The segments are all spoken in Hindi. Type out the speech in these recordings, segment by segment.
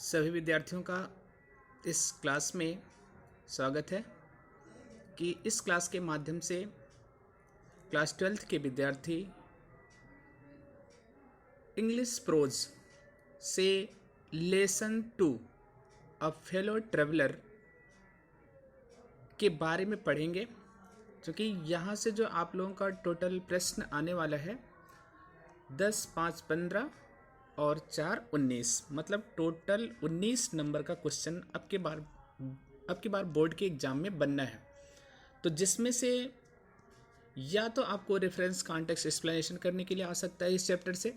सभी विद्यार्थियों का इस क्लास में स्वागत है कि इस क्लास के माध्यम से क्लास 12th के विद्यार्थी इंग्लिश प्रोज से लेसन 2 अ फेलो ट्रेवलर के बारे में पढ़ेंगे, क्योंकि यहाँ से जो आप लोगों का टोटल प्रश्न आने वाला है 10, 5, 15 और 4, 19, मतलब टोटल 19 नंबर का क्वेश्चन अब की बार बोर्ड के एग्ज़ाम में बनना है। तो जिसमें से या तो आपको रेफरेंस कॉन्टेक्स्ट एक्सप्लेनेशन करने के लिए आ सकता है इस चैप्टर से।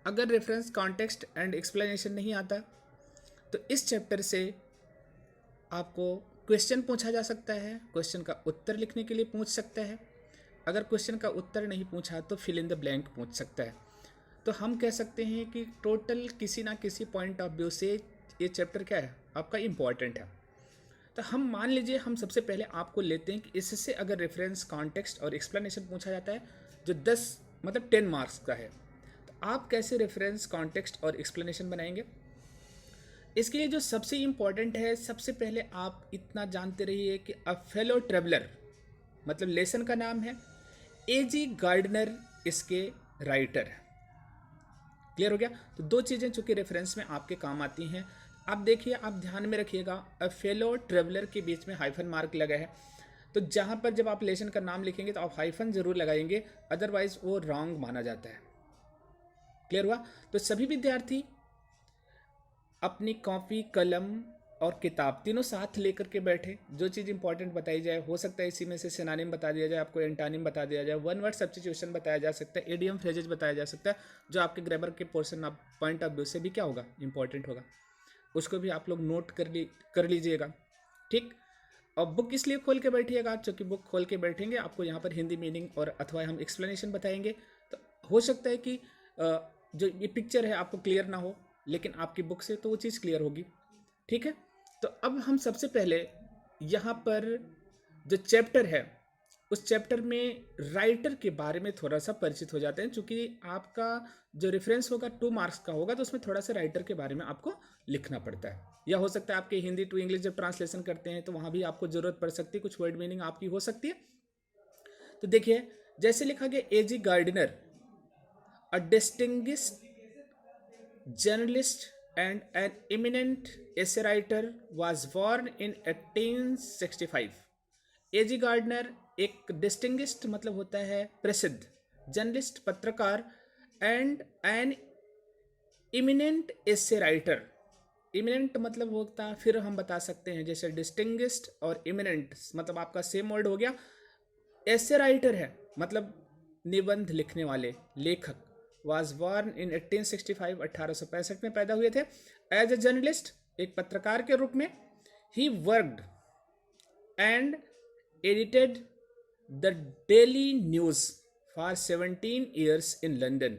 अगर रेफरेंस कॉन्टेक्स्ट एंड एक्सप्लेनेशन नहीं आता तो इस चैप्टर से आपको क्वेश्चन पूछा जा सकता है, क्वेश्चन का उत्तर लिखने के लिए पूछ सकता है। अगर क्वेश्चन का उत्तर नहीं पूछा तो फिल इन द ब्लैंक पूछ सकता है। तो हम कह सकते हैं कि टोटल किसी ना किसी पॉइंट ऑफ व्यू से ये चैप्टर क्या है, आपका इम्पॉर्टेंट है। तो हम मान लीजिए हम सबसे पहले आपको लेते हैं कि इससे अगर रेफरेंस कॉन्टेक्स्ट और एक्सप्लेनेशन पूछा जाता है जो 10 मार्क्स का है, तो आप कैसे रेफरेंस कॉन्टेक्स्ट और एक्सप्लेनेशन बनाएंगे। इसके लिए जो सबसे इम्पॉर्टेंट है, सबसे पहले आप इतना जानते रहिए कि अ फेलो ट्रेवलर मतलब लेसन का नाम है, A.G. गार्डनर इसके राइटर है। क्लियर हो गया। तो दो चीज़ें चूंकि रेफरेंस में आपके काम आती हैं, आप देखिए, आप ध्यान में रखिएगा, अ फेलो ट्रेवलर के बीच में हाइफन मार्क लगा है, तो जहाँ पर जब आप लेसन का नाम लिखेंगे तो आप हाइफन जरूर लगाएंगे, अदरवाइज वो रॉन्ग माना जाता है। क्लियर हुआ। तो सभी विद्यार्थी अपनी कॉपी, कलम और किताब तीनों साथ लेकर के बैठे। जो चीज़ इंपॉर्टेंट बताई जाए, हो सकता है इसी में से सिनोनिम बता दिया जाए, आपको एंटोनिम बता दिया जाए, वन वर्ड सब्स्टिट्यूशन बताया जा सकता है, इडियम फ्रेजेज बताया जा सकता है, जो आपके ग्रामर के portion of point of view से भी क्या होगा, इंपॉर्टेंट होगा। उसको भी आप लोग नोट कर लीजिएगा। ठीक। और बुक इसलिए खोल के बैठिएगा, क्योंकि बुक खोल के बैठेंगे आपको यहाँ पर हिंदी मीनिंग और अथवा हम एक्सप्लेनेशन बताएंगे। तो हो सकता है कि जो ये पिक्चर है आपको क्लियर ना हो, लेकिन आपकी बुक से तो वो चीज़ क्लियर होगी। ठीक है। तो अब हम सबसे पहले यहाँ पर जो चैप्टर है उस चैप्टर में राइटर के बारे में थोड़ा सा परिचित हो जाते हैं, क्योंकि आपका जो रेफरेंस होगा 2 मार्क्स का होगा, तो उसमें थोड़ा सा राइटर के बारे में आपको लिखना पड़ता है। या हो सकता है आपके हिंदी टू इंग्लिश जब ट्रांसलेशन करते हैं तो वहाँ भी आपको ज़रूरत पड़ सकती है, कुछ वर्ड मीनिंग आपकी हो सकती है। तो देखिए, जैसे लिखा गया, A.G. Gardiner a distinguished journalist and an eminent essay writer was born in 1865. A.G. Gardiner एक डिस्टिंग्विश्ड मतलब होता है प्रसिद्ध, जर्नलिस्ट पत्रकार, and an eminent essay writer. Eminent मतलब होता, फिर हम बता सकते हैं जैसे डिस्टिंग्विश्ड और इमिनेंट मतलब आपका सेम वर्ड हो गया। एसे राइटर है मतलब निबंध लिखने वाले, लेखक। was born in 1865, 1865 में पैदा हुए थे। एज ए जर्नलिस्ट, एक पत्रकार के रूप में, he worked and edited the daily news for 17 years in London.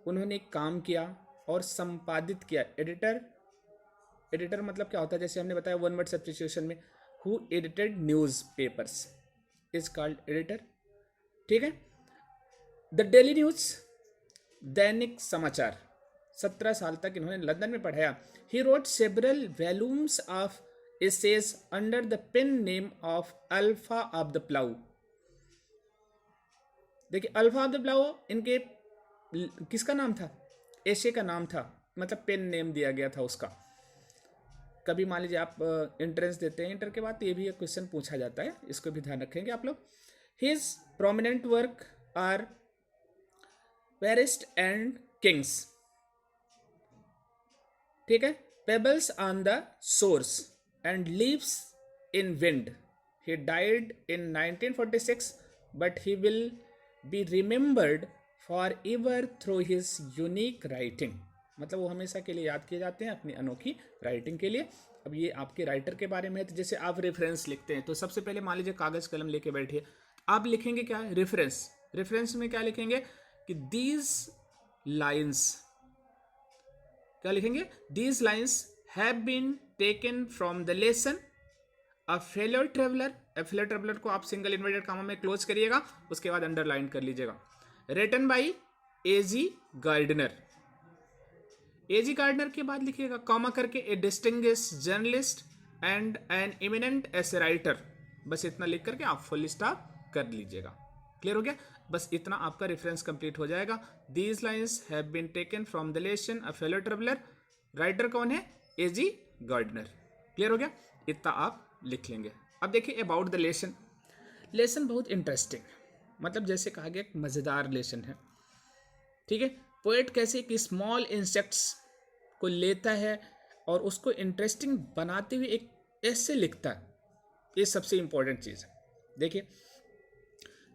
उन्होंने काम किया और संपादित किया। एडिटर मतलब क्या होता है, जैसे हमने बताया वन वर्ड सब्स्टिट्यूशन में, who edited news papers is called editor. ठीक है। द डेली न्यूज़, दैनिक समाचार, 17 साल तक इन्होंने लंदन में पढ़ाया। He wrote several volumes of essays under the pen name of Alpha of the plough. देखिए, अल्फा ऑफ द प्लाउ इनके किसका नाम था, एसे का नाम था, मतलब पेन नेम दिया गया था उसका। कभी मान लीजिए आप एंट्रेंस देते हैं इंटर के बाद, तो ये भी एक क्वेश्चन पूछा जाता है, इसको भी ध्यान रखेंगे आप लोग। His prominent work are priests and kings. ठीक है। Pebbles on the shore and leaves in wind. He died in 1946, but he will be remembered for ever through his unique writing. मतलब वो हमेशा के लिए याद किए जाते हैं अपनी अनोखी राइटिंग के लिए। अब ये आपके राइटर के बारे में है। तो जैसे आप रेफरेंस लिखते हैं, तो सबसे पहले मान लीजिए कागज कलम लेके बैठिए, आप लिखेंगे क्या, रेफरेंस। रेफरेंस में क्या लिखेंगे कि दीज लाइन्स, क्या लिखेंगे, these lines have been taken from the lesson a fellow traveller. A fellow traveller को आप सिंगल इन्वर्टेड कॉमा में क्लोज करिएगा, उसके बाद अंडरलाइन कर लीजिएगा। Written by A.G. Gardiner AG Gardiner के बाद लिखिएगा कॉमा करके a distinguished journalist and an eminent essay writer. बस इतना लिख करके आप फुल स्टॉप कर लीजिएगा। क्लियर हो गया? बस इतना आपका रेफरेंस कंप्लीट हो जाएगा। These lines have been taken from the lesson a fellow traveller. Writer कौन है? एजी गार्डनर। क्लियर हो गया? इतना आप लिख लेंगे। अब देखिए अबाउट द लेसन। लेसन बहुत इंटरेस्टिंग, मतलब जैसे कहा गया मज़ेदार लेसन है। ठीक है, पोएट कैसे कि स्मॉल इंसेक्ट्स को लेता है और उसको इंटरेस्टिंग बनाते हुए एक ऐसे लिखता है। ये सबसे इंपॉर्टेंट चीज़ है। देखिए,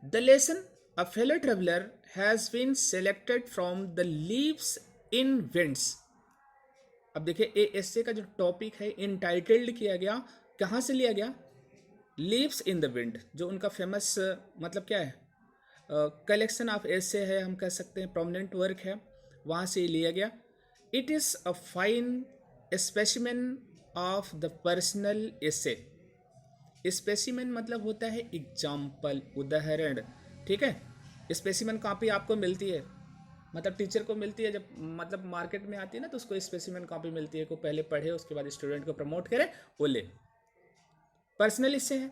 the lesson a fellow traveller has been selected from the leaves in winds. अब देखिए ए ऐसे का जो टॉपिक है इंटाइटल्ड किया गया, कहाँ से लिया गया? लीव्स इन द विंड, जो उनका फेमस मतलब क्या है, कलेक्शन ऑफ एसे है, हम कह सकते हैं प्रोमिनेंट वर्क है, वहाँ से लिया गया। It is a fine specimen of the personal essay. Specimen मतलब होता है एग्जाम्पल, उदाहरण। ठीक है, स्पेसिमेन कॉपी आपको मिलती है, मतलब टीचर को मिलती है, जब मतलब मार्केट में आती है ना तो उसको स्पेसिमेन कॉपी मिलती है, को पहले पढ़े उसके बाद स्टूडेंट को प्रमोट करे वो ले। पर्सनल इससे है।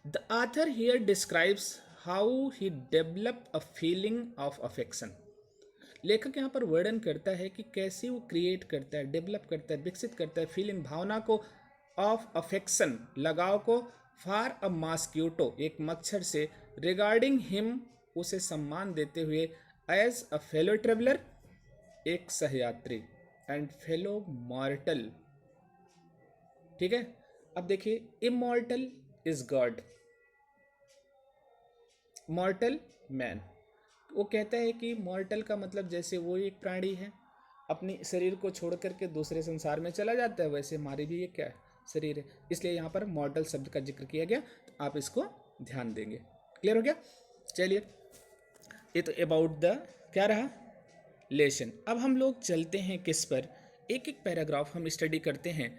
The author here describes how he develop a feeling of affection. लेखक यहाँ पर वर्णन करता है कि कैसे वो क्रिएट करता है, डेवलप करता है, विकसित करता है फीलिंग, भावना को, ऑफ अफेक्शन, लगाव को, फॉर अ मॉस्क्यूटो, एक मच्छर से, रिगार्डिंग हिम, उसे सम्मान देते हुए, एज अ फेलो ट्रेवलर, एक सहयात्री, एंड फेलो मॉर्टल। ठीक है, अब देखिए इमॉर्टल इज गॉड, मॉर्टल मैन। वो कहता है कि मॉर्टल का मतलब जैसे वो एक प्राणी है, अपनी शरीर को छोड़ करके दूसरे संसार में चला जाता है, वैसे हमारी भी ये क्या है, शरीर है, इसलिए यहाँ पर मॉर्टल शब्द का जिक्र किया गया, तो आप इसको ध्यान देंगे। क्लियर हो गया? चलिए, ये तो अबाउट द क्या रहा, लेशन। अब हम लोग चलते हैं किस पर, एक एक पैराग्राफ हम स्टडी करते हैं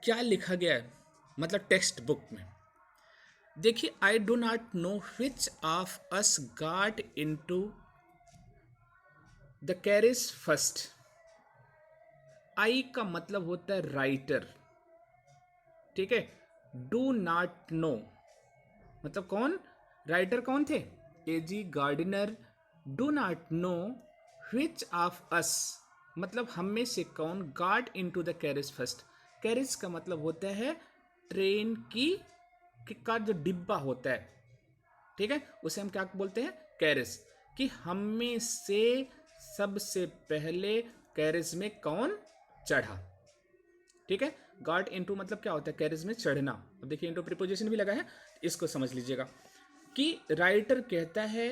क्या लिखा गया है, मतलब टेक्स्ट बुक में। देखिए, I do not know which of us got into the carriage first. I का मतलब होता है राइटर। ठीक है, डू नॉट नो मतलब कौन, राइटर कौन थे? AG Gardiner. Do not know which of us मतलब हम में से कौन, got into the carriage first. Carriage का मतलब होता है ट्रेन की का जो डिब्बा होता है, ठीक है, उसे हम क्या बोलते हैं, कैरेज। कि हम में से सबसे पहले कैरेज में कौन चढ़ा। ठीक है, गॉट इनटू मतलब क्या होता है, कैरेज में चढ़ना। अब देखिए इनटू प्रीपोजिशन भी लगा है, इसको समझ लीजिएगा कि राइटर कहता है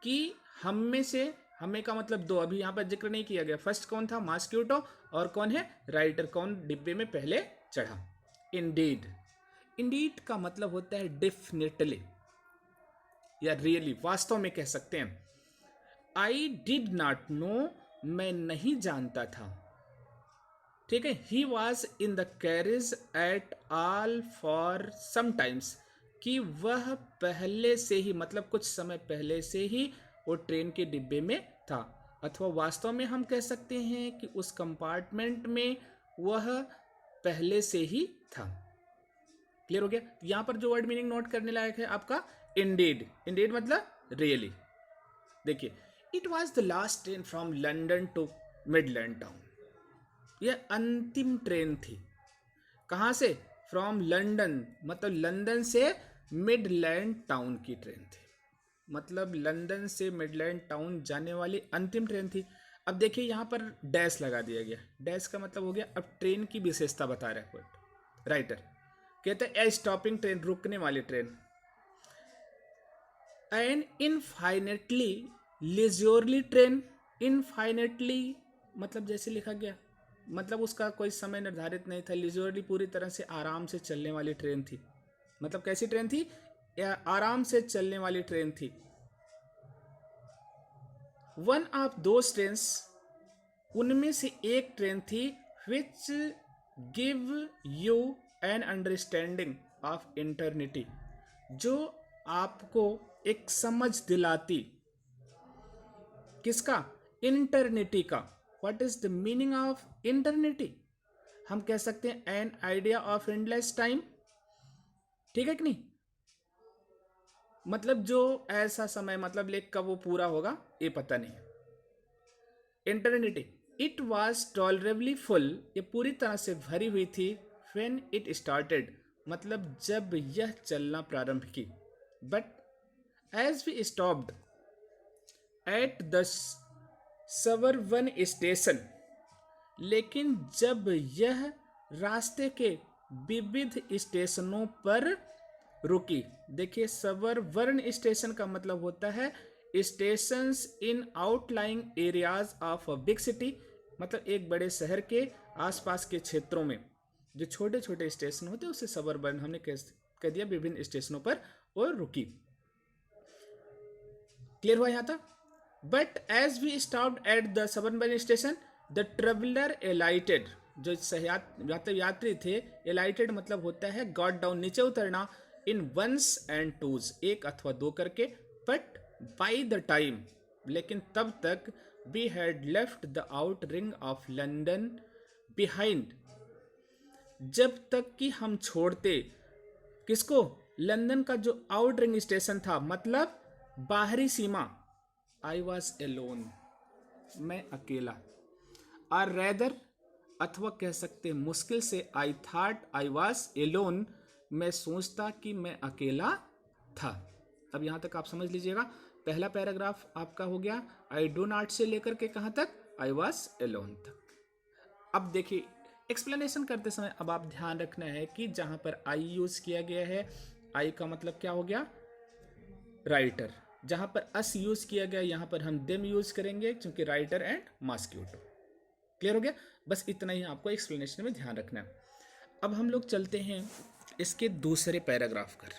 कि हम में से, हमें का मतलब दो, अभी यहाँ पर जिक्र नहीं किया गया। फर्स्ट कौन था, मॉस्क्यूटो, और कौन है, राइटर, कौन डिब्बे में पहले चढ़ा। इंडीड, इंडीड का मतलब होता है डेफिनेटली या रियली, वास्तव में कह सकते हैं। आई डिड नॉट नो, मैं नहीं जानता था। ठीक है, he was in the carriage at all for some times, कि वह पहले से ही मतलब कुछ समय पहले से ही वो ट्रेन के डिब्बे में था, अथवा वास्तव में हम कह सकते हैं कि उस कंपार्टमेंट में वह पहले से ही था। क्लियर हो गया? यहां पर जो वर्ड मीनिंग नोट करने लायक है आपका इंडीड। इंडीड मतलब रियली। देखिए, it was the last train from London to Midland town. यह अंतिम ट्रेन थी। कहाँ से? फ्रॉम लंदन, मतलब लंदन से मिडलैंड टाउन की ट्रेन थी, मतलब लंदन से मिडलैंड टाउन जाने वाली अंतिम ट्रेन थी। अब देखिए यहाँ पर डैश लगा दिया गया। डैश का मतलब हो गया अब ट्रेन की विशेषता बता रहा है कोई राइटर। कहते हैं ए स्टॉपिंग ट्रेन, रुकने वाली train. An infinitely leisurely train. Infinitely मतलब जैसे लिखा गया, मतलब उसका कोई समय निर्धारित नहीं था। लिज्योरली पूरी तरह से आराम से चलने वाली ट्रेन थी। मतलब कैसी ट्रेन थी? या आराम से चलने वाली ट्रेन थी। वन ऑफ दोज ट्रेन्स, उनमें से एक ट्रेन थी, which give you an understanding of eternity, जो आपको एक समझ दिलाती, किसका? इंटरनिटी का। What is the meaning of eternity? हम कह सकते हैं an idea of endless time, ठीक है कि नहीं? मतलब जो ऐसा समय, मतलब लेख कब वो पूरा होगा ये पता नहीं। इटर्निटी, इट वॉज टॉलरेबली फुल, ये पूरी तरह से भरी हुई थी। व्हेन इट स्टार्टेड, मतलब जब यह चलना प्रारंभ की। But as we stopped at the suburban station, लेकिन जब यह रास्ते के विविध स्टेशनों पर रुकी। देखिए, सबर्बन स्टेशन का मतलब होता है stations in outlying areas of a big city, मतलब एक बड़े शहर के आसपास के क्षेत्रों में जो छोटे छोटे स्टेशन होते हैं उसे सबर्बन हमने कह दिया। विभिन्न स्टेशनों पर वो रुकी। क्लियर हुआ यहाँ तक? But as we stopped at the suburban station the traveller alighted, जो यात्री थे, एलाइटेड मतलब होता है गॉट डाउन, नीचे उतरना, इन वंस एंड टूज, एक अथवा दो करके। बट बाई द टाइम, लेकिन तब तक, we had left the outer ring of London behind, जब तक कि हम छोड़ते किसको? लंदन का जो आउट रिंग स्टेशन था, मतलब बाहरी सीमा। आई वॉज एलोन, मैं अकेला। आर रेदर, अथवा कह सकते मुश्किल से, I thought I was alone, मैं सोचता कि मैं अकेला था। अब यहां तक आप समझ लीजिएगा। पहला पैराग्राफ आपका हो गया आई डू नॉट से लेकर के कहां तक? आई वॉज एलोन तक। अब देखिए, एक्सप्लेनेशन करते समय अब आप ध्यान रखना है कि जहां पर आई यूज किया गया है, आई का मतलब क्या हो गया? राइटर। जहां पर अस यूज किया गया, यहां पर हम देम यूज करेंगे, क्योंकि राइटर एंड मॉस्क्यूटो। क्लियर हो गया? बस इतना ही आपको एक्सप्लेनेशन में ध्यान रखना है। अब हम लोग चलते हैं इसके दूसरे पैराग्राफ पर।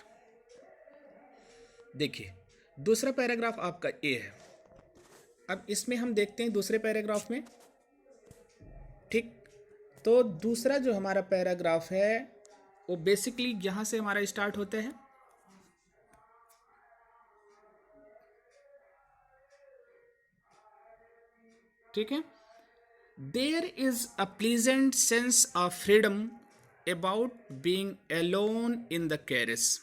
देखिए, दूसरा पैराग्राफ आपका ए है। अब इसमें हम देखते हैं दूसरे पैराग्राफ में, ठीक? तो दूसरा जो हमारा पैराग्राफ है वो बेसिकली यहां से हमारा स्टार्ट होता है। ठीक है? There is a pleasant sense of freedom about being alone in the carriage.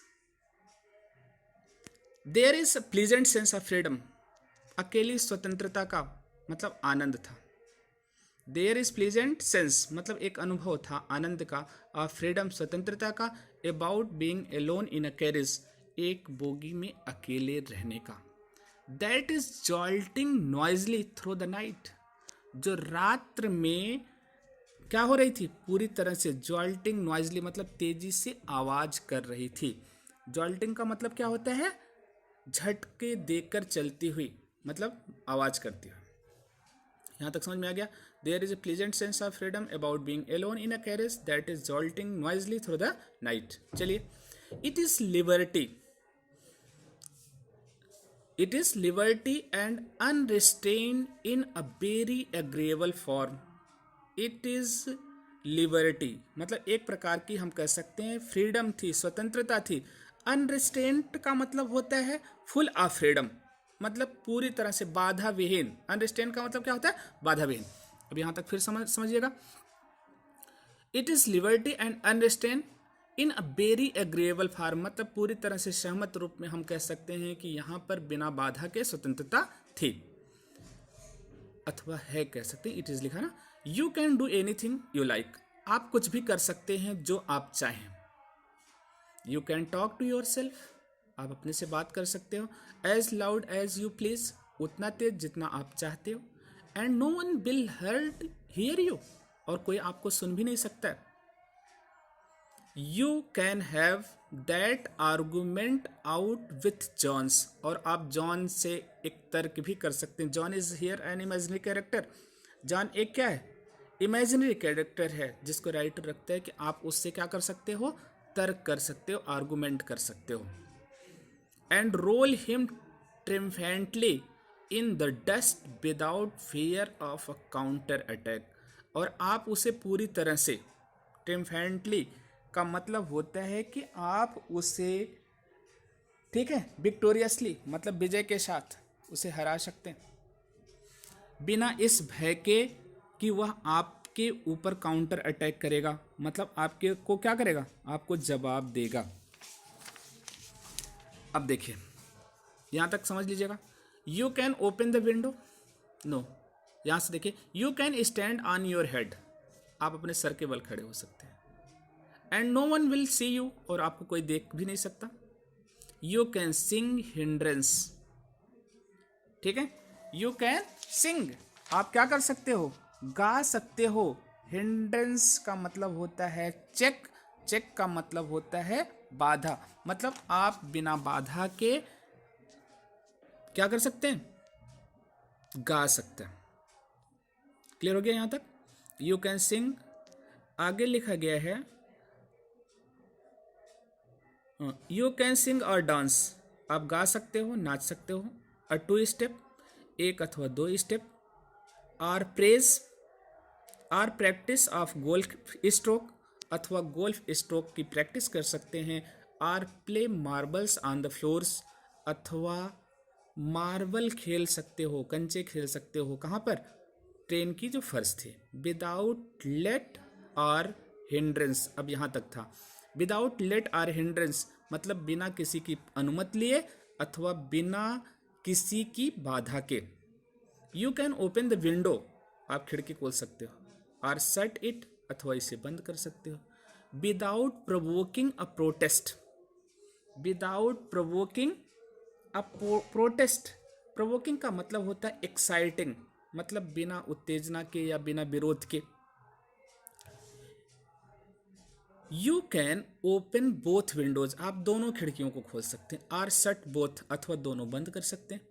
There is a pleasant sense of freedom, अकेली स्वतंत्रता का मतलब आनंद था। देयर इज प्लीजेंट सेंस मतलब एक अनुभव था आनंद का, ऑफ फ्रीडम स्वतंत्रता का, about being alone in a carriage एक बोगी में अकेले रहने का। That is jolting noisily through the night, जो रात्र में क्या हो रही थी? पूरी तरह से जॉल्टिंग नॉइजली मतलब तेजी से आवाज कर रही थी। जॉल्टिंग का मतलब क्या होता है? झटके देकर चलती हुई, मतलब आवाज करती हुई। यहां तक समझ में आ गया? There is a pleasant sense of freedom about being alone in a carriage that is jolting noisily through the night. चलिए, it is liberty, it is liberty and unrestrained in a very agreeable form. It is liberty मतलब एक प्रकार की हम कह सकते हैं फ्रीडम थी, स्वतंत्रता थी। अनरिस्ट्रेन्ड का मतलब होता है फुल ऑफ फ्रीडम, मतलब पूरी तरह से बाधा विहीन। अनरिस्ट्रेन्ड का मतलब क्या होता है? बाधा विहीन। अब यहां तक फिर समझिएगा। It is liberty and unrestrained in a very agreeable form, मतलब पूरी तरह से सहमत रूप में हम कह सकते हैं कि यहां पर बिना बाधा के स्वतंत्रता थी, अथवा है कह सकते हैं। इट इज लिखा ना, you can do anything you like, आप कुछ भी कर सकते हैं जो आप चाहें। You can talk to your self, आप अपने से बात कर सकते हो। As loud as you please, उतना तेज जितना आप चाहते हो। And no one will hurt hear you, और कोई आपको सुन भी नहीं सकता। You can have that argument out with Jones, और आप जॉन से एक तर्क भी कर सकते हैं। John is here an imaginary character. John एक क्या है? इमेजिनरी कैरेक्टर है, जिसको राइटर रखता है कि आप उससे क्या कर सकते हो? तर्क कर सकते हो, आर्गूमेंट कर सकते हो। And roll him triumphantly in the dust without fear of a counter attack, और आप उसे पूरी तरह से, ट्रिम्फेंटली का मतलब होता है कि आप उसे, ठीक है, विक्टोरियसली मतलब विजय के साथ उसे हरा सकते हैं, बिना इस भय के कि वह आपके ऊपर काउंटर अटैक करेगा, मतलब आपके को क्या करेगा, आपको जवाब देगा। अब देखिए यहाँ तक समझ लीजिएगा। You can open the window, no. यहाँ से देखिए, you can stand on your head, आप अपने सर के बल खड़े हो सकते हैं। And no one will see you, और आपको कोई देख भी नहीं सकता। यू कैन सिंग हिंड्रेंस, ठीक है। यू कैन सिंग, आप क्या कर सकते हो, गा सकते हो। हिंड्रेंस का मतलब होता है चेक, चेक का मतलब होता है बाधा, मतलब आप बिना बाधा के क्या कर सकते हैं, गा सकते हैं। क्लियर हो गया यहाँ तक। You can sing. आगे लिखा गया है यू कैन सिंग और डांस, आप गा सकते हो, नाच सकते हो। अ 2 स्टेप, एक अथवा 2 step. Or praise, or practice of golf stroke, अथवा गोल्फ स्ट्रोक की प्रैक्टिस कर सकते हैं। Or play marbles on the floors, अथवा मार्बल खेल सकते हो, कंचे खेल सकते हो। कहाँ पर, ट्रेन की जो फर्श थी। विदाउट लेट और हिंड्रेंस, अब यहाँ तक था। विदाउट लेट और हिंड्रेंस मतलब बिना किसी की अनुमति लिए अथवा बिना किसी की बाधा के। You can open the window, आप खिड़की खोल सकते हो। आर शट इट, अथवा इसे बंद कर सकते हो। Without provoking a protest, without provoking a protest. Provoking का मतलब होता है एक्साइटिंग, मतलब बिना उत्तेजना के या बिना विरोध के। You can open both Windows, आप दोनों खिड़कियों को खोल सकते हैं। आर शट बोथ, अथवा दोनों बंद कर सकते हैं।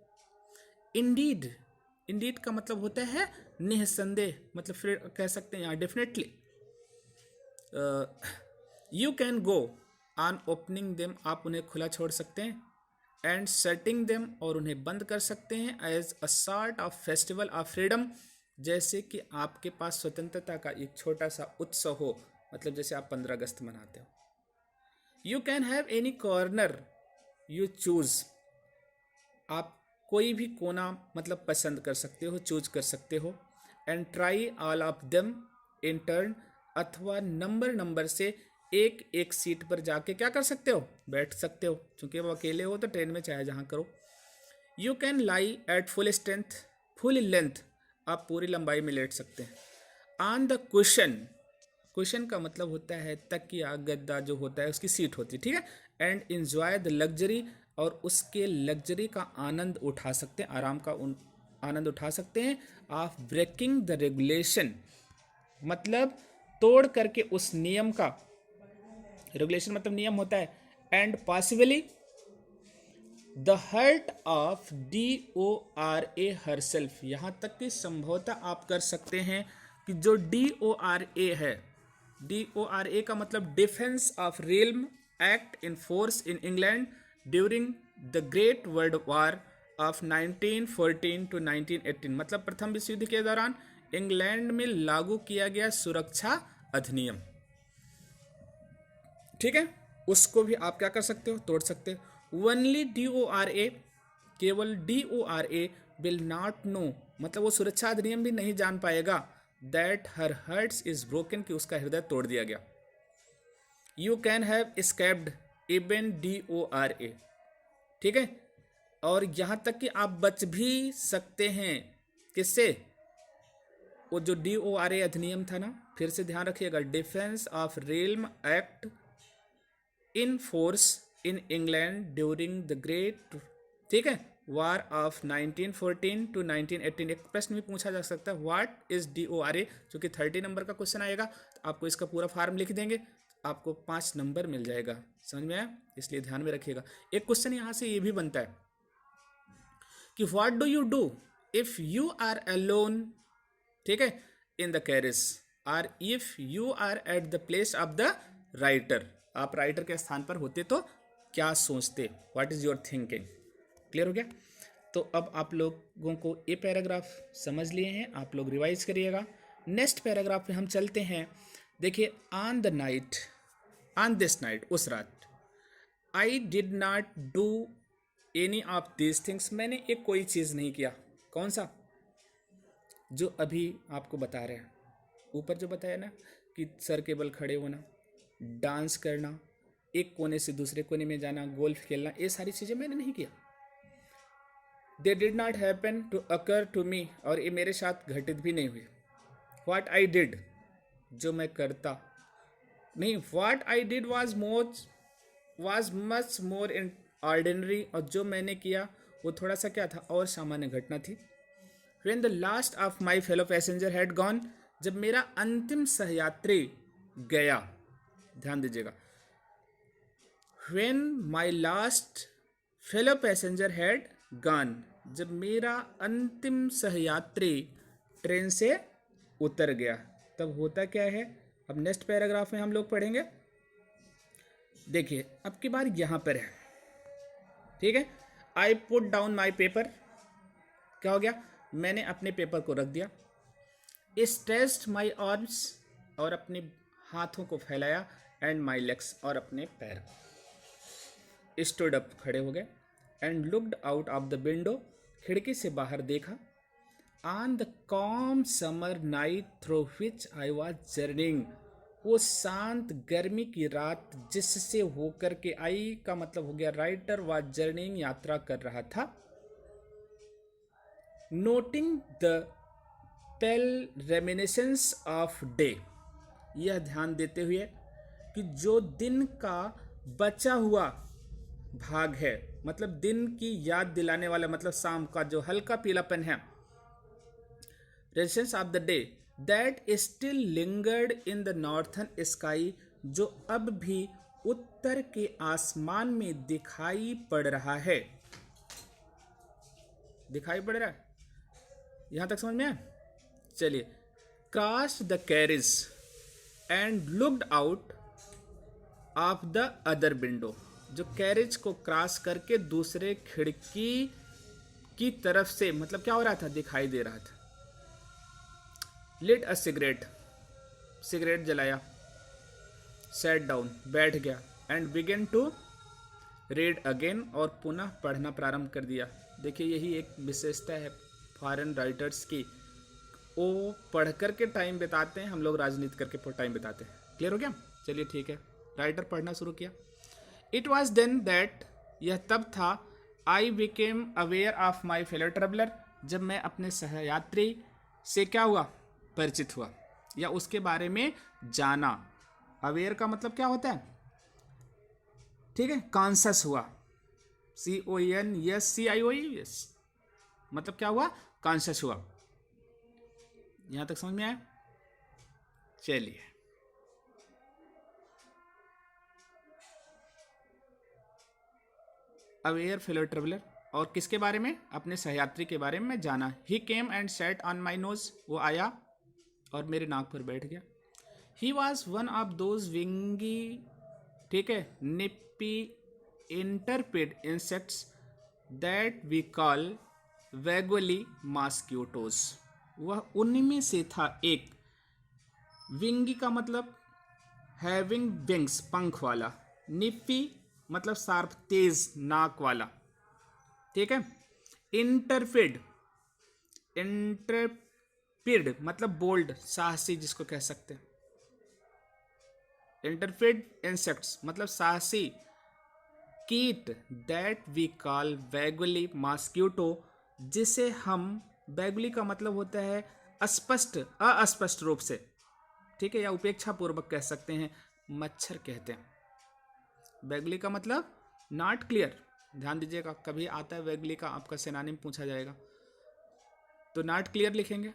इंडीड, इंडीड का मतलब होता है निसंदेह, मतलब फिर कह सकते हैं यहाँ definitely. You can go on opening them, आप उन्हें खुला छोड़ सकते हैं। एंड शटिंग देम, और उन्हें बंद कर सकते हैं। As a sort of festival of freedom, जैसे कि आपके पास स्वतंत्रता का एक छोटा सा उत्सव हो, मतलब जैसे आप 15 अगस्त मनाते हो। You can have any corner you choose, आप कोई भी कोना मतलब पसंद कर सकते हो, चूज कर सकते हो। And try all of them in turn, अथवा नंबर से एक एक सीट पर जाके क्या कर सकते हो, बैठ सकते हो। क्योंकि वो अकेले हो तो ट्रेन में चाहे जहाँ करो। You can lie at full strength, full length, आप पूरी लंबाई में लेट सकते हैं। ऑन द कुशन, कुशन का मतलब होता है तकिया गद्दा जो होता है उसकी सीट होती है, ठीक है। एंड एंजॉय द लग्जरी, और उसके लग्जरी का आनंद उठा सकते हैं, आराम का आनंद उठा सकते हैं। ऑफ ब्रेकिंग द रेगुलेशन, मतलब तोड़ करके उस नियम का, रेगुलेशन मतलब नियम होता है। And possibly the hurt of DORA herself, यहाँ तक कि संभवतः आप कर सकते हैं कि जो DORA है, DORA का मतलब defence of realm act in force in England during the great world war of 1914 to 1918, मतलब प्रथम विश्व युद्ध के दौरान इंग्लैंड में लागू किया गया सुरक्षा अधिनियम, ठीक है। उसको भी आप क्या कर सकते हो, तोड़ सकते हो। ओनली DORA, केवल DORA विल नॉट नो, मतलब वो सुरक्षा अधिनियम भी नहीं जान पाएगा। That her hearts is broken, कि उसका हृदय तोड़ दिया गया। You can have escaped even DORA, ठीक है। और यहाँ तक कि आप बच भी सकते हैं, किससे, वो जो DORA अधिनियम था ना, फिर से ध्यान रखिएगा, defence of realm act in force in England during the great, ठीक है, वार ऑफ 1914 to 1918। एक प्रश्न भी पूछा जा सकता है, व्हाट इज DORA, जो कि 30 नंबर का क्वेश्चन आएगा। तो आपको इसका पूरा फॉर्म लिख देंगे, आपको 5 नंबर मिल जाएगा। समझ में आया, इसलिए ध्यान में रखिएगा। एक क्वेश्चन यहाँ से ये भी बनता है कि what do you do if you are alone, ठीक है, इन द कैरिज, और if you are at the place of the writer, आप राइटर के स्थान पर होते तो क्या सोचते, what is your thinking. Clear हो गया। तो अब आप लोगों को ये पैराग्राफ समझ लिए हैं, आप लोग रिवाइज करिएगा। नेक्स्ट पैराग्राफ पे हम चलते हैं। देखिए, on the night, on this night, उस रात, I did not do any of these things, मैंने एक कोई चीज़ नहीं किया। कौन सा, जो अभी आपको बता रहे हैं, ऊपर जो बताया ना कि सर के बल खड़े होना, डांस करना, एक कोने से दूसरे कोने में जाना, गोल्फ खेलना, ये सारी चीज़ें मैंने नहीं किया। They did not happen to occur to me, और ये मेरे साथ घटित भी नहीं हुई। व्हाट आई डिड, जो मैं करता नहीं, what I did was much more in ordinary, और जो मैंने किया वो थोड़ा सा क्या था, और सामान्य घटना थी। When the last of my fellow passenger had gone, जब मेरा अंतिम सहयात्री गया, ध्यान दीजिएगा, when my last fellow passenger had gone, जब मेरा अंतिम सहयात्री ट्रेन से उतर गया, तब होता क्या है, अब नेक्स्ट पैराग्राफ में हम लोग पढ़ेंगे। देखिए अब की बार यहां पर है, ठीक है। I put down my paper, क्या हो गया, मैंने अपने पेपर को रख दिया। स्ट्रेच्ड माई आर्म्स, और अपने हाथों को फैलाया, एंड माई लेग्स, और अपने पैर। स्टूड अप, खड़े हो गए, and looked out of the window, खिड़की से बाहर देखा। On the com summer night through which I was journeying, वो शांत गर्मी की रात जिससे होकर के, आई का मतलब हो गया राइटर वॉज जर्निंग, यात्रा कर रहा था। Noting the pale reminiscence of day, यह ध्यान देते हुए कि जो दिन का बचा हुआ भाग है, मतलब दिन की याद दिलाने वाला, मतलब शाम का जो हल्का पीलापन है, reminiscence of the day that still lingered in the northern sky, जो अब भी उत्तर के आसमान में दिखाई पड़ रहा है। दिखाई पड़ रहा है, यहां तक समझ में आया? चलिए, crossed the carriage and looked out of the other window, जो कैरिज को क्रॉस करके दूसरे खिड़की की तरफ से, मतलब क्या हो रहा था, दिखाई दे रहा था। लिट अ सिगरेट, सिगरेट जलाया। सेट डाउन, बैठ गया। And begin to read again, और पुनः पढ़ना प्रारंभ कर दिया। देखिए यही एक विशेषता है फॉरेन राइटर्स की, वो पढ़ कर के टाइम बिताते हैं, हम लोग राजनीति करके टाइम बिताते हैं। क्लियर हो गया? चलिए ठीक है, राइटर पढ़ना शुरू किया। इट वॉज देन दैट, यह तब था, I became aware of my fellow traveller, जब मैं अपने सहयात्री से क्या हुआ, परिचित हुआ, या उसके बारे में जाना। अवेयर का मतलब क्या होता है, ठीक है, कॉन्शियस हुआ, CONSCIOUS, मतलब क्या हुआ, कॉन्शियस हुआ। यहां तक समझ में आया? चलिए, अवेयर फेलो ट्रेवलर, और किसके बारे में, अपने सहयात्री के बारे में जाना। He came and sat on my nose, वो आया और मेरे नाक पर बैठ गया। He was one of those wingy, ठीक है, nippy intrepid insects that we call vaguely mosquitoes, वह उनमें से था एक। विंगी का मतलब हैविंग विंग्स, पंख वाला। निप्पी मतलब शार्प, तेज नाक वाला, ठीक है। इंटरपेड, इंटरपेड मतलब बोल्ड, साहसी जिसको कह सकते हैं। इंटरपेड इंसेक्ट्स मतलब साहसी कीट, दैट वी कॉल वैगुली मॉस्क्यूटो, जिसे हम, वैगुली का मतलब होता है अस्पष्ट, अस्पष्ट रूप से, ठीक है, या उपेक्षा पूर्वक कह सकते हैं, मच्छर कहते हैं। वैगुली का मतलब नॉट क्लियर, ध्यान दीजिएगा, कभी आता है वैगुली का आपका सिनोनिम पूछा जाएगा तो नॉट क्लियर लिखेंगे,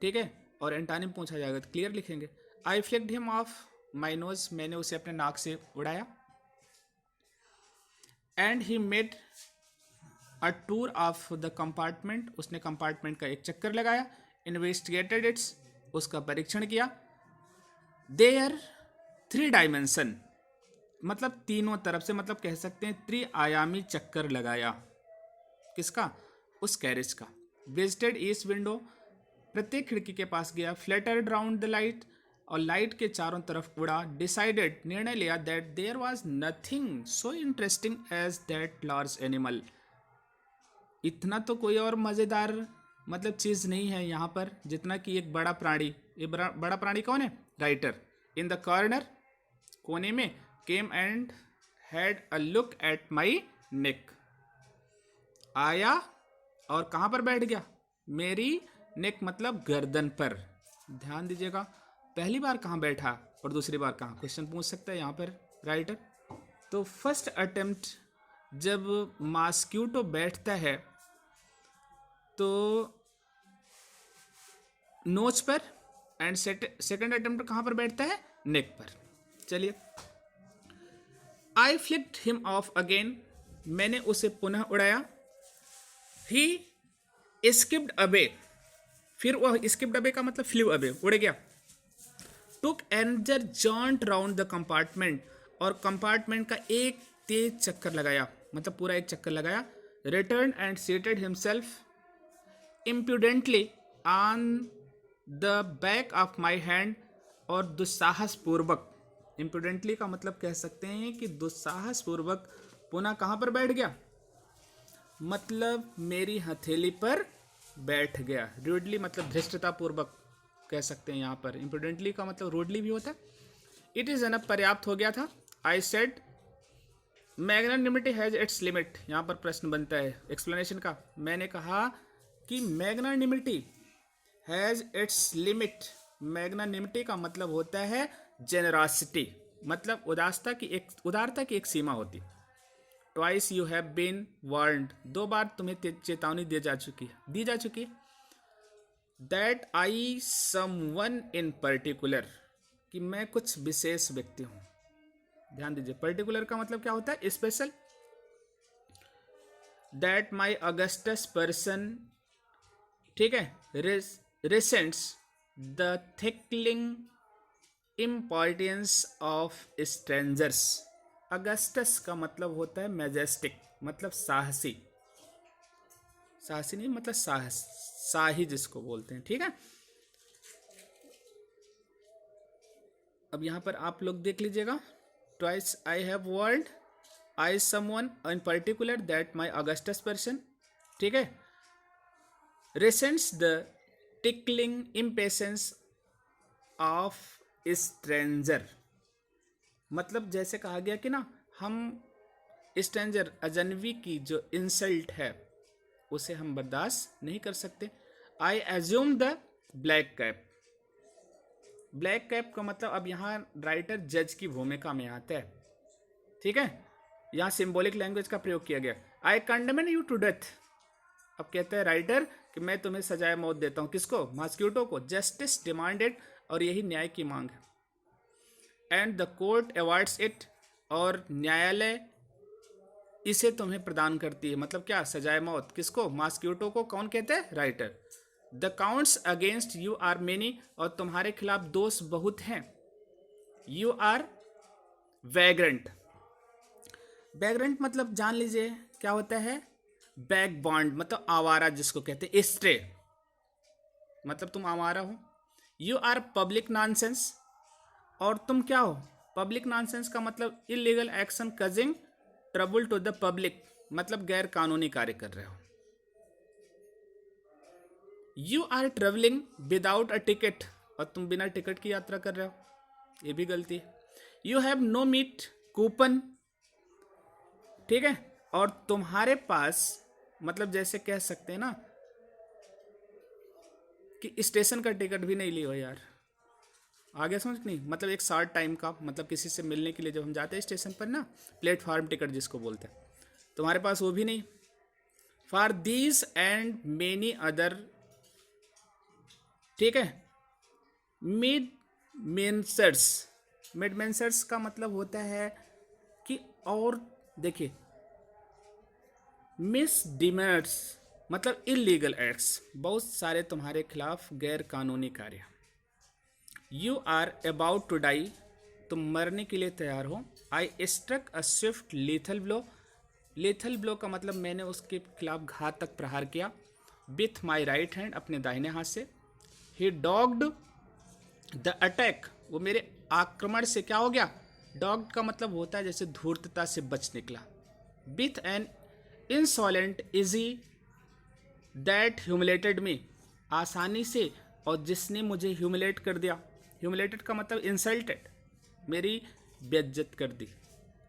ठीक है, और एंटोनिम पूछा जाएगा तो क्लियर लिखेंगे। I flicked him off my nose, मैंने उसे अपने नाक से उड़ाया। And he made a tour of the compartment, उसने कंपार्टमेंट का एक चक्कर लगाया। इन्वेस्टिगेटेड इट्स, उसका परीक्षण किया। देयर 3 डायमेंशन, मतलब तीनों तरफ से, मतलब कह सकते हैं त्रिआयामी चक्कर लगाया। किसका? उस कैरेज का। विजिटेड ईस्ट विंडो, प्रत्येक खिड़की के पास गया। फ्लैटर्ड राउंड द लाइट, और लाइट के चारों तरफ उड़ा। डिसाइडेड, निर्णय लिया, that there was nothing so interesting as that large animal, इतना तो कोई और मजेदार मतलब चीज़ नहीं है यहाँ पर, जितना कि एक बड़ा प्राणी। ये बड़ा प्राणी कौन है? राइटर। इन द कॉर्नर, कोने में, came and had a look at my neck, आया और कहाँ पर बैठ गया? मेरी नेक मतलब गर्दन पर। ध्यान दीजिएगा, पहली बार कहाँ बैठा और दूसरी बार कहाँ, क्वेश्चन पूछ सकता है यहाँ पर राइटर। तो फर्स्ट अटेम्प्ट जब मॉस्क्यूटो बैठता है तो नोच पर, एंड सेकंड अटेम्प्ट कहाँ पर बैठता है? नेक पर। चलिए, आई फ्लिक्ड हिम ऑफ अगेन, मैंने उसे पुनः उड़ाया। ही स्किप्ड अवे, फिर वह स्किप्ड अवे का मतलब फ्लू अवे, उड़ गया। Took another jaunt round the compartment, और कंपार्टमेंट का एक तेज चक्कर लगाया, मतलब पूरा एक चक्कर लगाया। Return and seated himself impudently on the back of my hand, और दुस्साहस पूर्वक, इम्प्यूडेंटली का मतलब कह सकते हैं कि दुस्साहस पूर्वक पुनः कहाँ पर बैठ गया? मतलब मेरी हथेली पर बैठ गया। रूडली मतलब धृष्टता पूर्वक कह सकते हैं यहाँ पर। इम्प्रूडेंटली का मतलब रूडली भी होता है। इट इज़ एनफ, पर्याप्त हो गया था। I said magnanimity has its limit, यहाँ पर प्रश्न बनता है एक्सप्लेनेशन का। मैंने कहा कि magnanimity has its limit. Magnanimity का मतलब होता है जेनरॉसिटी, मतलब उदारता की एक सीमा होती। Twice you have been warned, 2 बार तुम्हें चेतावनी दी जा चुकी है। That I someone in particular, कि मैं कुछ विशेष व्यक्ति हूं। ध्यान दीजिए, पर्टिकुलर का मतलब क्या होता है? Special. That my august person, ठीक है, resents the tickling importance of strangers. August का मतलब होता है मैजेस्टिक, मतलब साहसी। साहसी नहीं मतलब साहस, शाही जिसको बोलते हैं, ठीक है। अब यहाँ पर आप लोग देख लीजिएगा, twice I have world I someone in particular that my august person, ठीक है। Resents the tickling impatience of stranger, मतलब जैसे कहा गया कि ना, हम स्ट्रेंजर अजनबी की जो इंसल्ट है उसे हम बर्दाश्त नहीं कर सकते। I assume the black cap. Black cap का मतलब अब यहाँ राइटर जज की भूमिका में आता है, ठीक है। यहाँ सिंबॉलिक लैंग्वेज का प्रयोग किया गया। आई कंडेमन यू टू डेथ, अब कहते हैं राइटर कि मैं तुम्हें सजाए मौत देता हूँ। किसको? मॉस्क्यूटो को। जस्टिस डिमांडेड, और यही न्याय की मांग है। And the court awards it, और न्यायालय इसे तुम्हें प्रदान करती है। मतलब क्या? सजाए मौत। किसको? मॉस्क्यूटो को। कौन कहते हैं? Writer. The counts against you are many, और तुम्हारे खिलाफ दोष बहुत हैं। You are vagrant. वैग्रेंट मतलब जान लीजिए क्या होता है? बैक बॉन्ड मतलब आवारा जिसको कहते हैं, स्ट्रे, मतलब तुम आवारा हो। यू आर पब्लिक नॉनसेंस, और तुम क्या हो? पब्लिक नॉनसेंस का मतलब illegal action causing trouble to the public, मतलब गैर कानूनी कार्य कर रहे हो। You are travelling without a ticket, और तुम बिना टिकट की यात्रा कर रहे हो, ये भी गलती है। You have no meat coupon, ठीक है, और तुम्हारे पास मतलब जैसे कह सकते हैं ना कि स्टेशन का टिकट भी नहीं लियो यार। आगे समझ नहीं, मतलब एक शॉर्ट टाइम का, मतलब किसी से मिलने के लिए जब हम जाते हैं स्टेशन पर ना, प्लेटफॉर्म टिकट जिसको बोलते हैं, तुम्हारे पास वो भी नहीं। For these and many other, ठीक है। मिड मेंसर्स, मिड मेंसर्स का मतलब होता है कि, और देखिए, मिस डिमेर्स मतलब इलीगल एक्ट्स, बहुत सारे तुम्हारे खिलाफ गैर कानूनी कार्य। You are about to die, तुम मरने के लिए तैयार हो। I struck a swift lethal blow, lethal blow का मतलब मैंने उसके खिलाफ घातक प्रहार किया। विथ माई राइट हैंड, अपने दाहिने हाथ से। ही डॉग्ड द अटैक, वो मेरे आक्रमण से क्या हो गया? डॉग्ड का मतलब होता है जैसे धूर्तता से बच निकला। With an insolent easy that humiliated me, आसानी से, और जिसने मुझे ह्यूमिलेट कर दिया। ह्यूमिलेटेड का मतलब इंसल्टेड, मेरी बेइज्जत कर दी।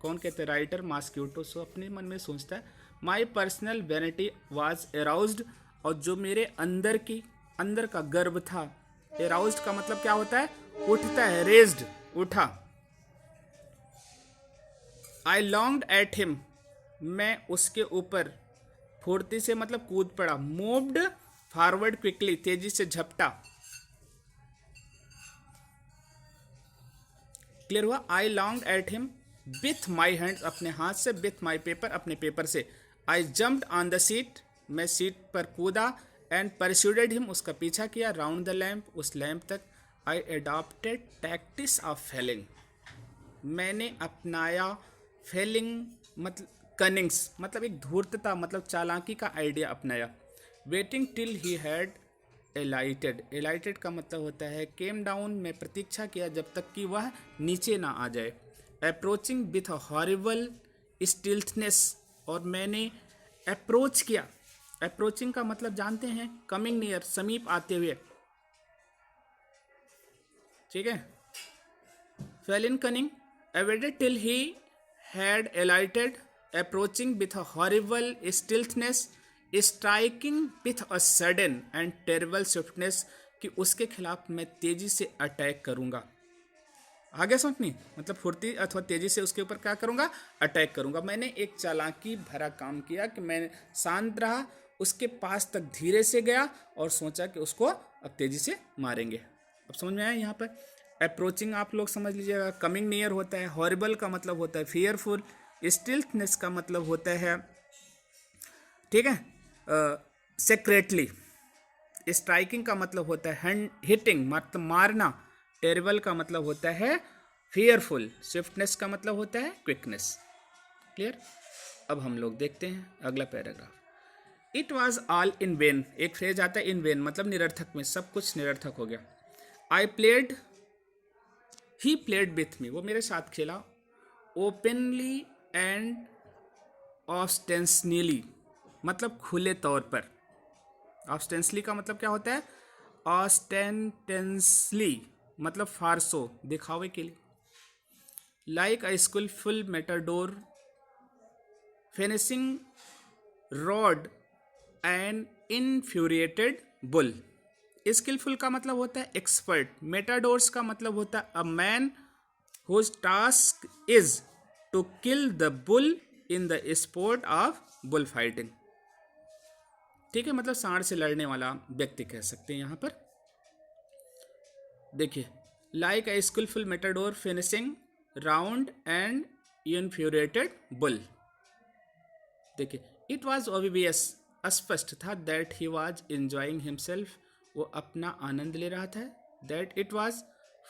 कौन कहते हैं? Writer mosquito. सो अपने मन में सोचता है माई पर्सनल वैनिटी वाज एराउज्ड, और जो मेरे अंदर का गर्व था, एराउज्ड का मतलब क्या होता है? उठता है, रेज्ड, उठा। आई लॉन्ग्ड एट हिम, मैं उसके ऊपर फुर्ती से मतलब कूद पड़ा। मूव्ड फॉरवर्ड क्विकली, तेजी से झपटा। क्लियर हुआ? I longed at him with my hands, अपने हाथ से, विथ माई पेपर, अपने पेपर से। I jumped on the seat, मैं सीट पर कूदा। एंड परस्यूडेड हिम, उसका पीछा किया। राउंड द लैम्प, उस लैम्प तक। I adopted tactics of felling, मैंने अपनाया। फेलिंग मतलब कनिंग्स, मतलब एक धूर्तता, मतलब चालाकी का आइडिया अपनाया। वेटिंग टिल ही हैड एलाइटेड, एलाइटेड का मतलब होता है केम डाउन, में प्रतीक्षा किया जब तक कि वह नीचे ना आ जाए। अप्रोचिंग विथ अ हॉरिबल स्टिल्थनेस, और मैंने अप्रोच किया। अप्रोचिंग का मतलब जानते हैं? कमिंग नियर, समीप आते हुए। ठीक है। Fail in cunning, awaited till he had alighted, approaching with a horrible stealthiness, striking with a sudden and terrible swiftness, कि उसके खिलाफ मैं तेजी से अटैक करूंगा। आगे समझनी, मतलब फुर्ती अथवा तेजी से उसके ऊपर क्या करूंगा? अटैक करूंगा। मैंने एक चालाकी भरा काम किया कि मैं शांत रहा, उसके पास तक धीरे से गया और सोचा कि उसको अब तेजी से मारेंगे। अब समझ में आया? यहाँ पर अप्रोचिंग आप लोग समझ लीजिएगा, कमिंग नियर होता है, हॉरिबल का मतलब होता है फियरफुल, स्टिल्थनेस का मतलब होता है, ठीक है, सेक्रेटली। स्ट्राइकिंग का मतलब होता है हिटिंग, मतलब मारना। टेरिबल का मतलब होता है फियरफुल। स्विफ्टनेस का मतलब होता है क्विकनेस। क्लियर? अब हम लोग देखते हैं अगला paragraph. It was all in when, एक फ्रेज आता है इन वेन मतलब निरर्थक में, सब कुछ निरर्थक हो गया। I played, he played with me, वो मेरे साथ खेला। ओपनली एंड ऑस्टेंसनली, मतलब खुले तौर पर। ऑस्टेंसली का मतलब क्या होता है? ऑस्टेंटेंसली मतलब फारसो, दिखावे के लिए। Like a skilful matador finishing rod and infuriated bull. Skilful का मतलब होता है एक्सपर्ट। मेटाडोर्स का मतलब होता है a man whose task is to kill the bull in the sport of bullfighting। ठीक है, मतलब सांड से लड़ने वाला व्यक्ति कह सकते हैं यहां पर। देखिए, like a skilful matador finishing round and infuriated bull. देखिए, इट वॉज ऑब्वियस, स्पष्ट था, that he was enjoying himself, वो अपना आनंद ले रहा था। That it was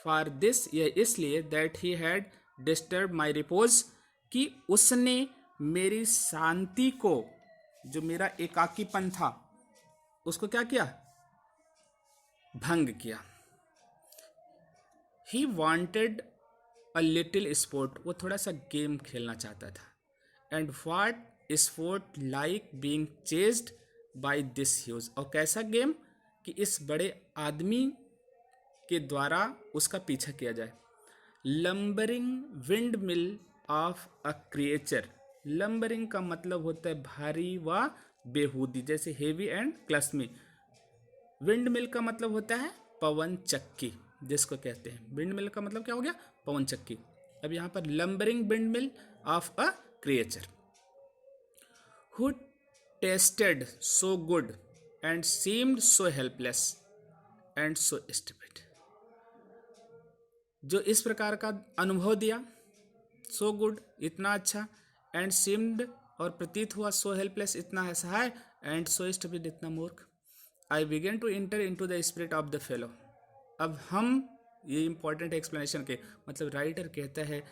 for this, यह इसलिए, that he had disturb my repose, कि उसने मेरी शांति को, जो मेरा एकाकीपन था, उसको क्या किया? भंग किया। He wanted a little sport, वो थोड़ा सा गेम खेलना चाहता था। And what sport like being chased by this huge, और कैसा गेम? कि इस बड़े आदमी के द्वारा उसका पीछा किया जाए। Lumbering wind mill of a creature, lumbering का मतलब होता है भारी व बेहूदी, जैसे हेवी एंड क्लस्मी। विंड मिल का मतलब होता है पवन चक्की, जिसको कहते हैं विंड मिल का मतलब क्या हो गया? पवन चक्की। अब यहाँ पर lumbering wind mill of a creature who tested so good and seemed so helpless and so stupid, जो इस प्रकार का अनुभव दिया। सो गुड, इतना अच्छा, एंड सीम्ड और प्रतीत हुआ, सो हेल्पलेस, इतना असहाय, एंड सो स्टूपिड, इतना मूर्ख। I began to enter into the spirit of the fellow. अब हम, ये इंपॉर्टेंट एक्सप्लेनेशन के मतलब राइटर कहता है,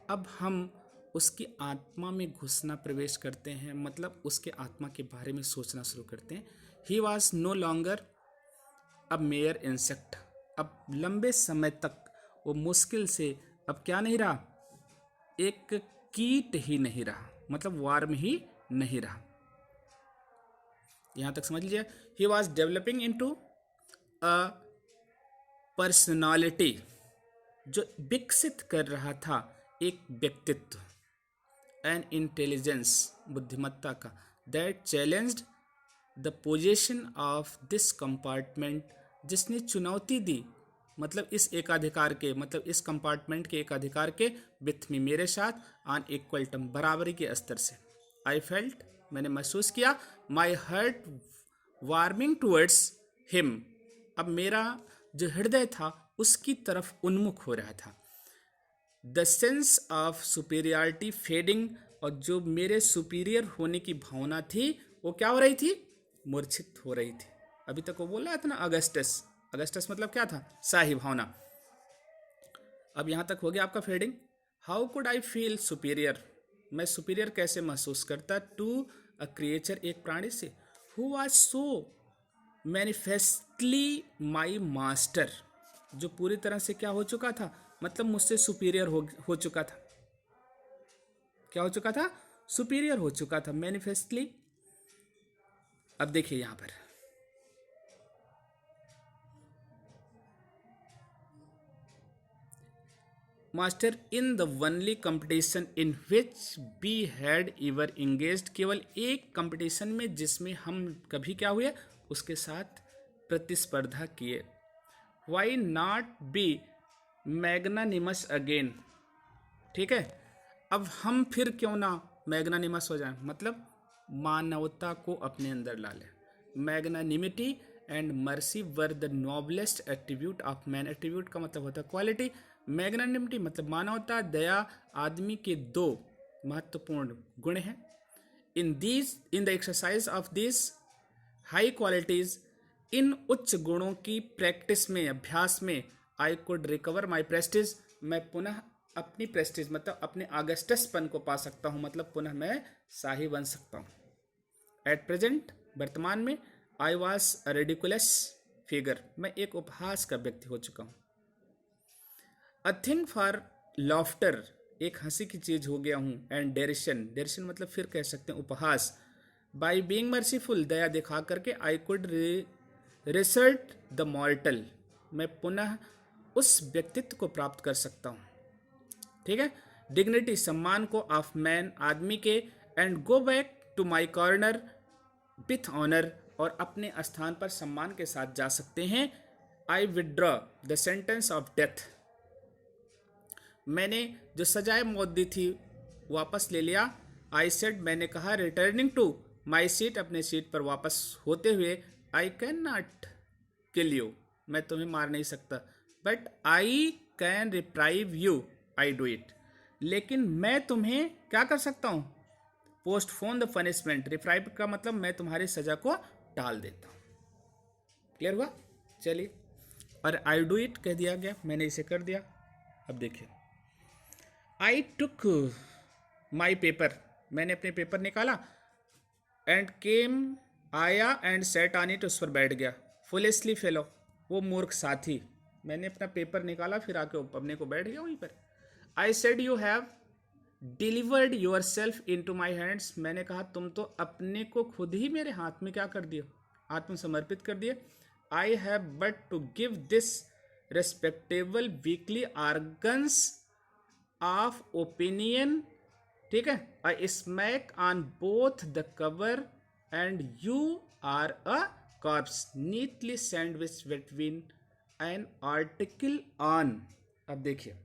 अब हम उसकी आत्मा में घुसना प्रवेश करते हैं, मतलब उसके आत्मा के बारे में सोचना शुरू करते हैं। He was no longer a mere insect, अब लंबे समय तक वो मुश्किल से अब क्या नहीं रहा? एक कीट ही नहीं रहा, मतलब वार्म ही नहीं रहा। यहाँ तक समझ लीजिए। He was developing into a personality, जो विकसित कर रहा था एक व्यक्तित्व, एन इंटेलिजेंस, बुद्धिमत्ता का, that challenged the position of this compartment, जिसने चुनौती दी, मतलब इस एकाधिकार के, मतलब इस कंपार्टमेंट के एकाधिकार के, विथ मी, मेरे साथ, ऑन इक्वल टर्म, बराबरी के स्तर से। आई फेल्ट, मैंने महसूस किया, my heart warming towards him, अब मेरा जो हृदय था उसकी तरफ उन्मुख हो रहा था। The sense of superiority fading, और जो मेरे सुपीरियर होने की भावना थी वो क्या हो रही थी, मूर्छित हो रही थी। अभी तक वो बोल रहा था ना अगस्टस, अगस्टस मतलब क्या था, शाही भावना। अब यहाँ तक हो गया आपका fading. How could I feel superior, मैं सुपीरियर कैसे महसूस करता, टू अ क्रिएचर, एक प्राणी से, who was so manifestly my master, जो पूरी तरह से क्या हो चुका था, मतलब मुझसे सुपीरियर हो चुका था। क्या हो चुका था, सुपीरियर हो चुका था, मैनिफेस्टली। अब देखिए यहां पर master in the only competition in which we had ever engaged, केवल एक कंपटीशन में जिसमें हम कभी क्या हुए, उसके साथ प्रतिस्पर्धा किए। Why not be magnanimous again, ठीक है, अब हम फिर क्यों ना मैग्नानिमस हो जाएं, मतलब मानवता को अपने अंदर ला लें। Magnanimity and mercy were the noblest attribute of man, attribute का मतलब होता है क्वालिटी, मैग्नानिमिटी मतलब मानवता, दया आदमी के दो महत्वपूर्ण गुण हैं। In the exercise of this high qualities, इन उच्च गुणों की प्रैक्टिस में, अभ्यास में, I could recover my prestige, मैं पुनः अपनी प्रेस्टिज मतलब अपने ऑगस्टसपन को पा सकता हूँ, मतलब पुनः मैं शाही बन सकता हूँ। एट प्रेजेंट, वर्तमान में, I was a ridiculous figure, मैं एक उपहास का व्यक्ति हो चुका हूँ। अ थिंग फॉर लॉफ्टर, एक हंसी की चीज हो गया हूँ। एंड डेरिशन, डेरिशन मतलब फिर कह सकते हैं उपहास। बाई बींग मर्सीफुल, दया दिखा करके, आई कुड रिसर्ट द मॉर्टल, मैं पुनः उस व्यक्तित्व को प्राप्त कर सकता हूँ, ठीक है। डिग्निटी, सम्मान को, ऑफ मैन, आदमी के, and go back to my corner with honour, और अपने स्थान पर सम्मान के साथ जा सकते हैं। आई withdraw the sentence of death, मैंने जो सजाए मौत दी थी वापस ले लिया। आई सेड, मैंने कहा, रिटर्निंग टू माई सीट, अपने सीट पर वापस होते हुए, I can not kill you, मैं तुम्हें मार नहीं सकता, but I can reprieve you, I do it, लेकिन मैं तुम्हें क्या कर सकता हूँ, पोस्टपोन द पनिशमेंट, रिप्राइव का मतलब मैं तुम्हारी सजा को टाल देता हूँ। क्लियर हुआ, चलिए। और आई डू इट कह दिया गया, मैंने इसे कर दिया। अब देखिए, आई टुक माई पेपर, मैंने अपने पेपर निकाला, एंड केम, आया, एंड सेट ऑन इट, उस पर बैठ गया। फुलिसली फेलो, वो मूर्ख साथी, मैंने अपना पेपर निकाला फिर आके अपने को बैठ गया वहीं पर। I said, you have delivered your self in to my hands, मैंने कहा तुम तो अपने को खुद ही मेरे हाथ में क्या कर दिए, आत्मसमर्पित कर दिए। I have but to give this respectable weekly organs of opinion, ठीक है, a smack on both the cover and you are a corpse neatly sandwich between an article on. अब देखिए,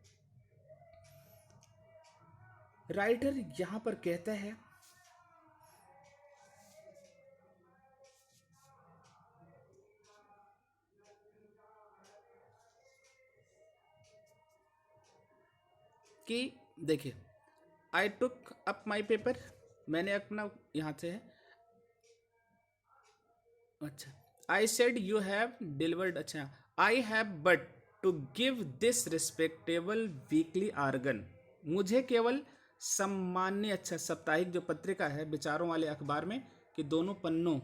राइटर यहां पर कहता है कि देखिए, आई टुक अप माई पेपर, मैंने अपना यहां से है, अच्छा, I said you have delivered, अच्छा, I have but to give this respectable weekly organ, मुझे केवल सम्मान्य, अच्छा, साप्ताहिक जो पत्रिका है विचारों वाले अखबार में, कि दोनों पन्नों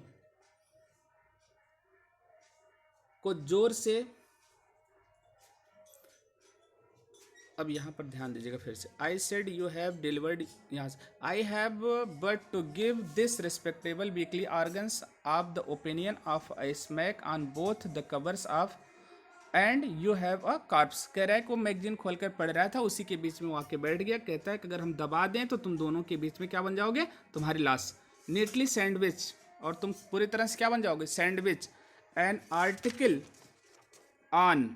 को जोर से अब यहाँ पर ध्यान दीजिएगा फिर से। I said you have delivered, यहाँ से I have but to give this respectable weekly organs of the opinion of I smack on both the covers of and you have a corpse. कह रहा है कि वो मैगजीन खोलकर पढ़ रहा था, उसी के बीच में वो आके बैठ गया। कहता है कि अगर हम दबा दें तो तुम दोनों के बीच में क्या बन जाओगे, तुम्हारी लाश। नीटली सैंडविच, और तुम पूरी तरह से क्या बन जाओगे, सैंडविच। एन आर्टिकल ऑन,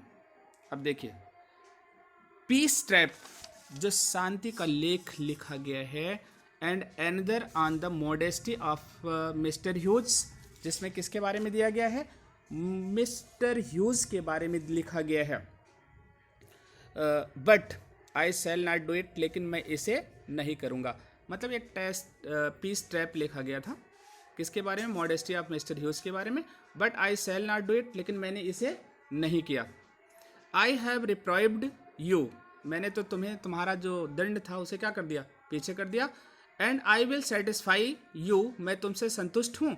अब देखिए, पीस ट्रैप, जो शांति का लेख लिखा गया है। And another on the modesty of mister huge, जिसमें किसके बारे में दिया गया है, मिस्टर ह्यूज के बारे में लिखा गया है। But I shall not do it, लेकिन मैं इसे नहीं करूँगा। मतलब एक टेस्ट पीस ट्रैप लिखा गया था, किसके बारे में, मॉडेस्टी ऑफ मिस्टर ह्यूज के बारे में। But I shall not do it, लेकिन मैंने इसे नहीं किया। आई हैव रिप्राइब्ड यू, मैंने तो तुम्हें तुम्हारा जो दंड था उसे क्या कर दिया, पीछे कर दिया। And I will satisfy you, मैं तुमसे संतुष्ट हूँ।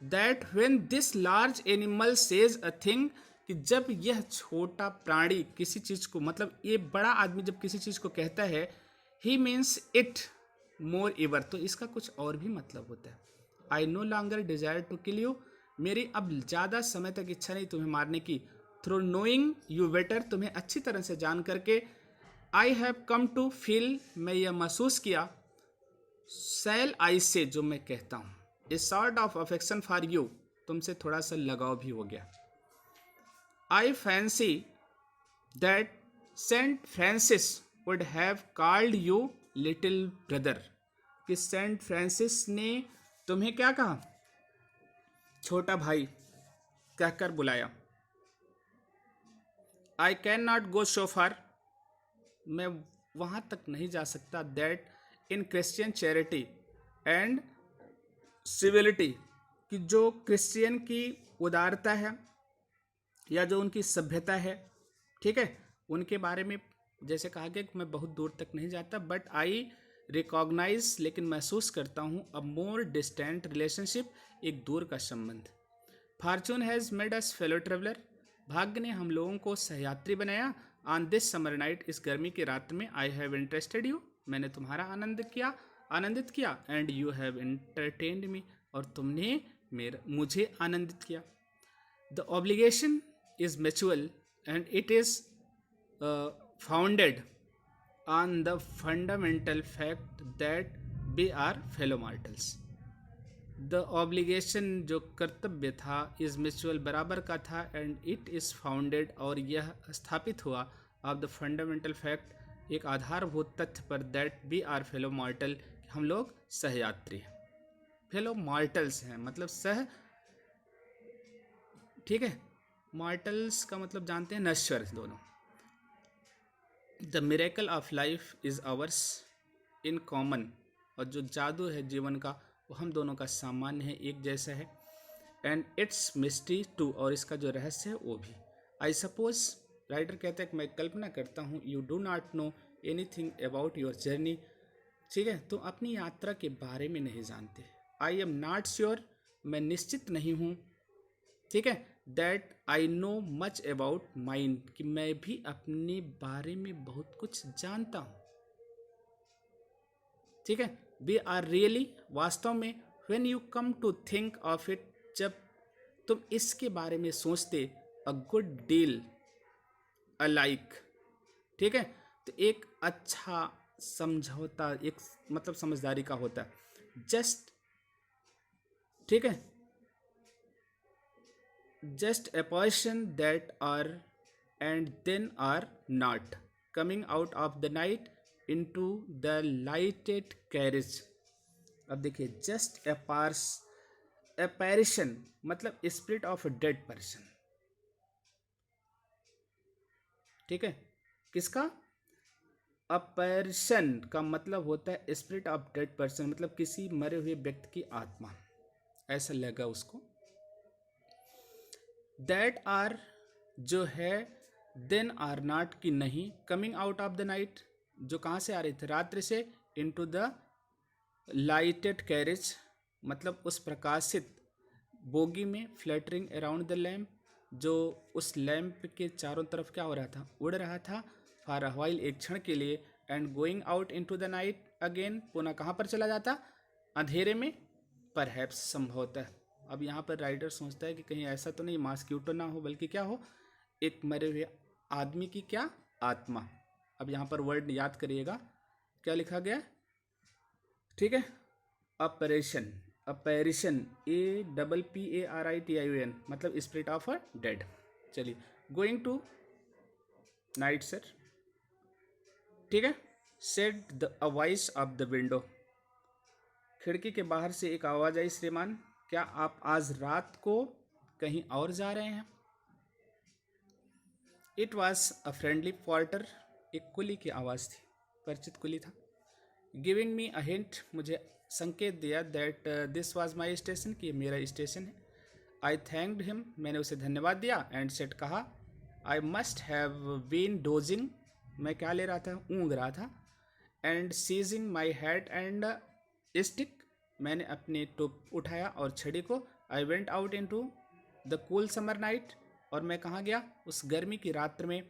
That when this large animal says a thing, कि जब यह छोटा प्राणी किसी चीज़ को, मतलब ये बड़ा आदमी जब किसी चीज़ को कहता है, he means it more ever, तो इसका कुछ और भी मतलब होता है। I no longer desire to kill you, मेरी अब ज़्यादा समय तक इच्छा नहीं तुम्हें मारने की। थ्रू नोइंग यू बेटर, तुम्हें अच्छी तरह से जान करके। I have come to feel, मैं यह महसूस किया। सेल आई से, जो मैं कहता हूँ, a sort of affection for you, तुमसे थोड़ा सा लगाव भी हो गया। I fancy that Saint Francis would have called you little brother, कि सेंट फ्रांसिस ने तुम्हें क्या कहा, छोटा भाई कहकर बुलाया। आई कैन नॉट गो सो फार, मैं वहाँ तक नहीं जा सकता। That in Christian charity and civility, कि जो क्रिश्चियन की उदारता है या जो उनकी सभ्यता है, ठीक है, उनके बारे में जैसे कहा गया कि मैं बहुत दूर तक नहीं जाता। बट आई रिकॉग्नाइज, लेकिन महसूस करता हूँ, अ मोर डिस्टेंट रिलेशनशिप, एक दूर का संबंध। Fortune has made us fellow traveller, भाग्य ने हम लोगों को सहयात्री बनाया। ऑन दिस समर नाइट, इस गर्मी की रात में। आई हैव इंटरेस्टेड यू, मैंने तुम्हारा आनंदित किया। And you have entertained me, और तुमने मुझे आनंदित किया। The obligation is mutual and it is founded on the fundamental fact that we are fellow mortals. The obligation, जो कर्तव्य था, इज म्यूचुअल, बराबर का था। एंड इट इज़ फाउंडेड, और यह स्थापित हुआ, ऑफ द फंडामेंटल फैक्ट, एक आधारभूत तथ्य पर, that we are fellow mortal, हम लोग सहयात्री हैं। फेलो मॉर्टल्स हैं मतलब सह, ठीक है, मॉर्टल्स का मतलब जानते हैं नश्वर दोनों। The miracle of life is hours in common, और जो जादू है जीवन का वो हम दोनों का सामान्य है, एक जैसा है। एंड इट्स मिस्ट्री टू, और इसका जो रहस्य है वो भी। आई सपोज, राइटर कहते हैं कि मैं कल्पना करता हूँ, you do not know anything about your journey, ठीक है, तुम अपनी यात्रा के बारे में नहीं जानते। आई एम नॉट श्योर, मैं निश्चित नहीं हूँ, ठीक है। That I know much about mind, कि मैं भी अपने बारे में बहुत कुछ जानता हूँ, ठीक है। वी आर रियली, वास्तव में, when you come to think of it, जब तुम इसके बारे में सोचते, अ गुड डील अलाइक, ठीक है, तो एक अच्छा समझौता, एक मतलब समझदारी का होता है। जस्ट, ठीक है, just a person that are and then are not coming out of the night into the lighted carriage। अब देखिए, just a apparition मतलब spirit of a dead person, ठीक है, किसका, apparition का मतलब होता है spirit of dead person, मतलब किसी मरे हुए व्यक्ति की आत्मा, ऐसा लगा उसको। दैट आर, जो है, देन आर नॉट, की नहीं, coming out of the night, जो कहाँ से आ रही थी, रात्रि से, इनटू द लाइटेड कैरेज, मतलब उस प्रकाशित बोगी में, फ्लैटरिंग अराउंड द लैम्प, जो उस लैम्प के चारों तरफ क्या हो रहा था, उड़ रहा था। फॉर अ व्हाइल, एक क्षण के लिए, and going out into the night again, पुनः कहाँ पर चला जाता, अंधेरे में, परहैप्स, संभवतः। अब यहाँ पर राइटर सोचता है कि कहीं ऐसा तो नहीं मॉस्क्यूटो ना हो, बल्कि क्या हो, एक मरे हुए आदमी की क्या, आत्मा। अब यहाँ पर वर्ड याद करिएगा क्या लिखा गया, ठीक है, अपरेशन, अपैरिशन, APPARITION, मतलब स्पिरिट ऑफ अ डेड। चलिए, गोइंग टू नाइट सर, ठीक है, said the voice of the window, खिड़की के बाहर से एक आवाज़ आई, श्रीमान क्या आप आज रात को कहीं और जा रहे हैं। It was a friendly quarter, एक कुली की आवाज़ थी, परिचित कुली था। गिविंग मी अ हिंट, मुझे संकेत दिया, that this was my station, कि मेरा स्टेशन है। आई थैंक्ड हिम, मैंने उसे धन्यवाद दिया, एंड सेट कहा, I must have been dozing, मैं क्या ले रहा था, ऊँग रहा था, and seizing my hat and stick, मैंने अपने टोप उठाया और छड़ी को। I went out into the cool summer night, और मैं कहाँ गया, उस गर्मी की रात्र में।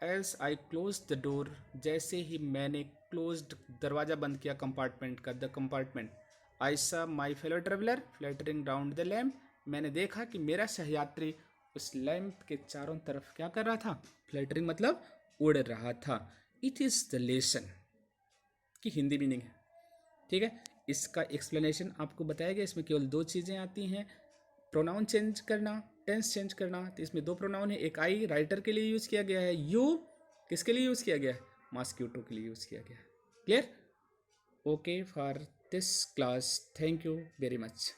As I close the door, जैसे ही मैंने क्लोज्ड, दरवाज़ा बंद किया कंपार्टमेंट का, the compartment, I saw my fellow traveller fluttering round the lamp, मैंने देखा कि मेरा सहयात्री उस लैम्प के चारों तरफ क्या कर रहा था, फ्लैटरिंग मतलब उड़ रहा था। इट इज़ द लेसन की हिंदी मीनिंग है, ठीक है। इसका एक्सप्लेनेशन आपको बताया गया, इसमें केवल दो चीज़ें आती हैं, प्रोनाउन चेंज करना, टेंस चेंज करना। तो इसमें दो प्रोनाउन है, एक आई राइटर के लिए यूज़ किया गया है, यू किसके लिए यूज़ किया गया है, मॉस्क्यूटो के लिए यूज़ किया गया है। Clear, okay for this class, thank you very much.